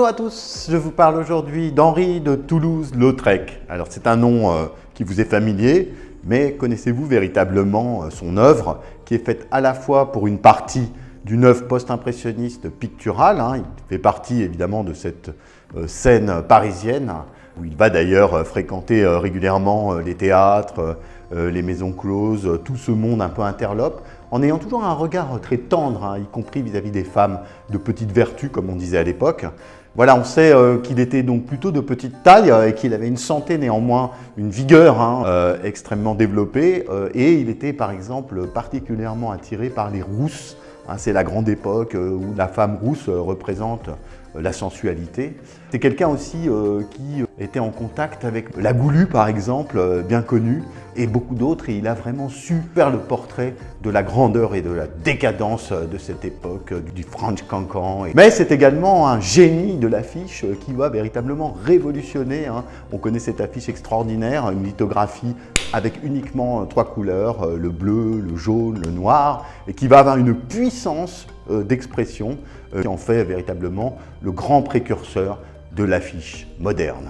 Bonjour à tous, je vous parle aujourd'hui d'Henri de Toulouse-Lautrec. Alors c'est un nom qui vous est familier, mais connaissez-vous véritablement son œuvre qui est faite à la fois pour une partie d'une œuvre post-impressionniste picturale, il fait partie évidemment de cette scène parisienne, où il va d'ailleurs fréquenter régulièrement les théâtres, les maisons closes, tout ce monde un peu interlope, en ayant toujours un regard très tendre, y compris vis-à-vis des femmes de petite vertu, comme on disait à l'époque. Voilà, on sait qu'il était donc plutôt de petite taille et qu'il avait une santé néanmoins, une vigueur extrêmement développée. Et il était par exemple particulièrement attiré par les rousses. C'est la grande époque où la femme rousse représente la sensualité. C'est quelqu'un aussi qui était en contact avec la Goulue par exemple, bien connue, et beaucoup d'autres, et il a vraiment su faire le portrait de la grandeur et de la décadence de cette époque, du French Cancan. Mais c'est également un génie de l'affiche qui va véritablement révolutionner. On connaît cette affiche extraordinaire, une lithographie avec uniquement 3 couleurs, le bleu, le jaune, le noir, et qui va avoir une puissance d'expression qui en fait véritablement le grand précurseur de l'affiche moderne.